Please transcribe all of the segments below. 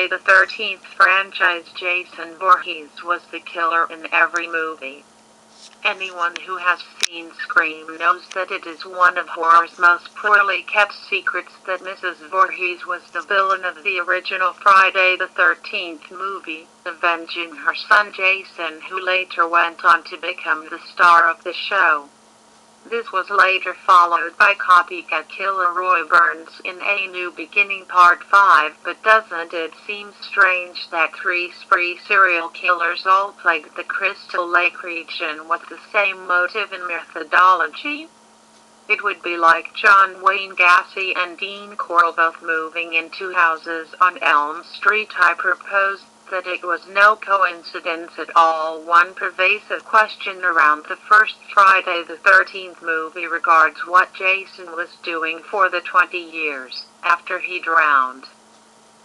the 13th franchise, Jason Voorhees was the killer in every movie. Anyone who has seen Scream knows that it is one of horror's most poorly kept secrets that Mrs. Voorhees was the villain of the original Friday the 13th movie, avenging her son Jason, who later went on to become the star of the show. This was later followed by copycat killer Roy Burns in A New Beginning Part 5, but doesn't it seem strange that three spree serial killers all plagued the Crystal Lake region with the same motive and methodology? It would be like John Wayne Gacy and Dean Corll both moving into houses on Elm Street. I proposed that it was no coincidence at all. One pervasive question around the first Friday the 13th movie regards what Jason was doing for the 20 years after he drowned.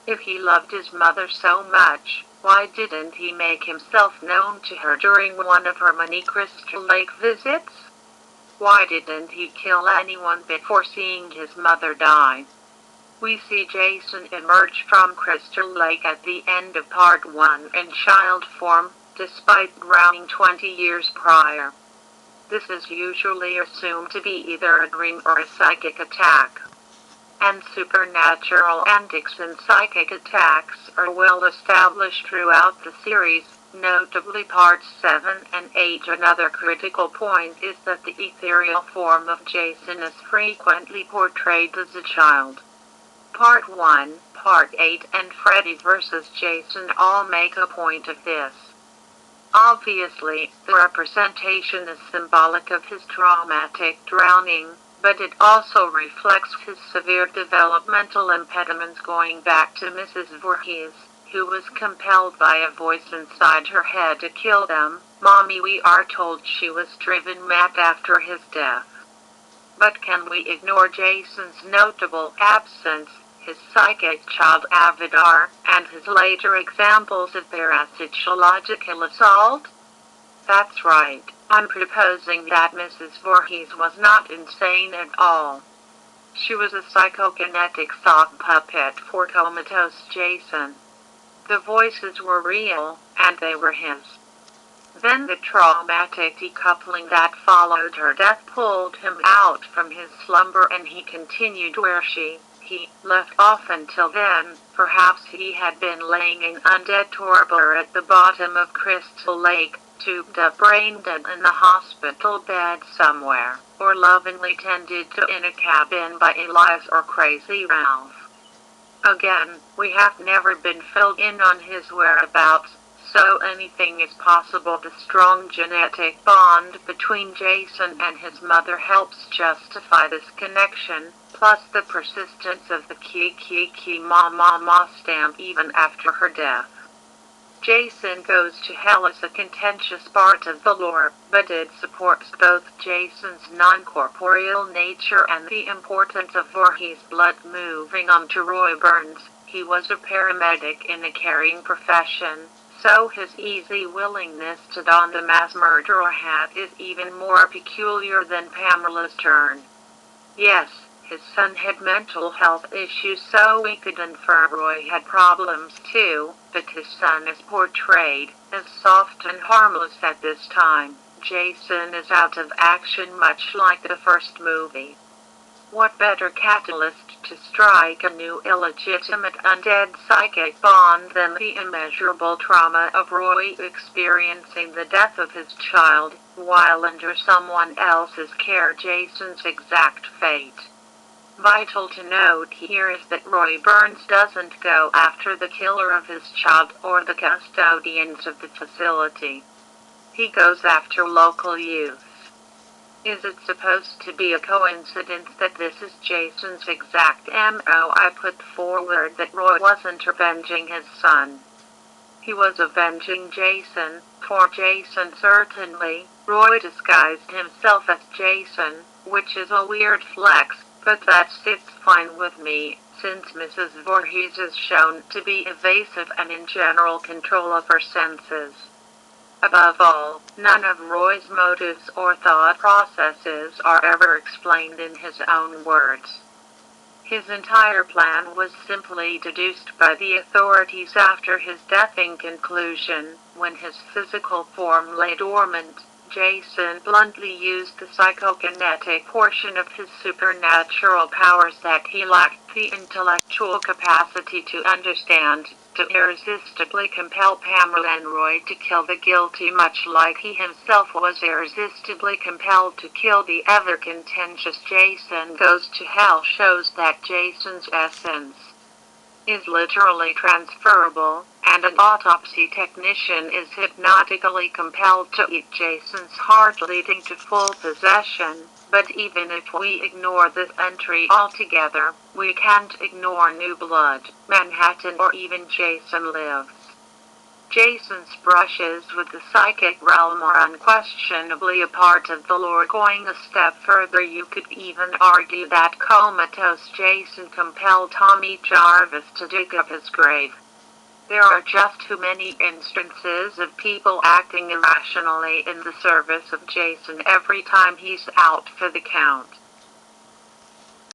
If he loved his mother so much, why didn't he make himself known to her during one of her many Crystal Lake visits? Why didn't he kill anyone before seeing his mother die? We see Jason emerge from Crystal Lake at the end of Part 1 in child form, despite drowning 20 years prior. This is usually assumed to be either a dream or a psychic attack. And supernatural antics and psychic attacks are well established throughout the series, notably Parts 7 and 8. Another critical point is that the ethereal form of Jason is frequently portrayed as a child. Part 1, Part 8, and Freddy vs. Jason all make a point of this. Obviously, the representation is symbolic of his traumatic drowning, but it also reflects his severe developmental impediments going back to Mrs. Voorhees, who was compelled by a voice inside her head to kill them. Mommy, we are told she was driven mad after his death. But can we ignore Jason's notable absence, his psychic child avatar, and his later examples of parasitiological assault? That's right, I'm proposing that Mrs. Voorhees was not insane at all. She was a psychokinetic sock puppet for comatose Jason. The voices were real, and they were his. Then the traumatic decoupling that followed her death pulled him out from his slumber, and he continued where he left off until then. Perhaps he had been laying in undead torpor at the bottom of Crystal Lake, tubed up brain dead in the hospital bed somewhere, or lovingly tended to in a cabin by Elias or Crazy Ralph. Again, we have never been filled in on his whereabouts, so anything is possible. The strong genetic bond between Jason and his mother helps justify this connection, plus the persistence of the ki ma stamp even after her death. Jason Goes to Hell is a contentious part of the lore, but it supports both Jason's non-corporeal nature and the importance of Voorhees' blood. Moving on to Roy Burns, he was a paramedic in a caring profession, so his easy willingness to don the mass murderer hat is even more peculiar than Pamela's turn. Yes, his son had mental health issues, so we could infer Roy had problems too, but his son is portrayed as soft and harmless at this time. Jason is out of action, much like the first movie. What better catalyst to strike a new illegitimate undead psychic bond than the immeasurable trauma of Roy experiencing the death of his child, while under someone else's care, Jason's exact fate. Vital to note here is that Roy Burns doesn't go after the killer of his child or the custodians of the facility. He goes after local youth. Is it supposed to be a coincidence that this is Jason's exact MO? I put forward that Roy wasn't avenging his son. He was avenging Jason. For Jason, certainly, Roy disguised himself as Jason, which is a weird flex, but that sits fine with me, since Mrs. Voorhees is shown to be evasive and in general control of her senses. Above all, none of Roy's motives or thought processes are ever explained in his own words. His entire plan was simply deduced by the authorities after his death. In conclusion, when his physical form lay dormant, Jason bluntly used the psychokinetic portion of his supernatural powers that he lacked the intellectual capacity to understand, to irresistibly compel Pamela and Roy to kill the guilty, much like he himself was irresistibly compelled to kill the ever-contentious Jason Goes to Hell. Shows that Jason's essence is literally transferable, and an autopsy technician is hypnotically compelled to eat Jason's heart, leading to full possession. But even if we ignore this entry altogether, we can't ignore New Blood, Manhattan, or even Jason Lives. Jason's brushes with the psychic realm are unquestionably a part of the lore. Going a step further, you could even argue that comatose Jason compelled Tommy Jarvis to dig up his grave. There are just too many instances of people acting irrationally in the service of Jason every time he's out for the count.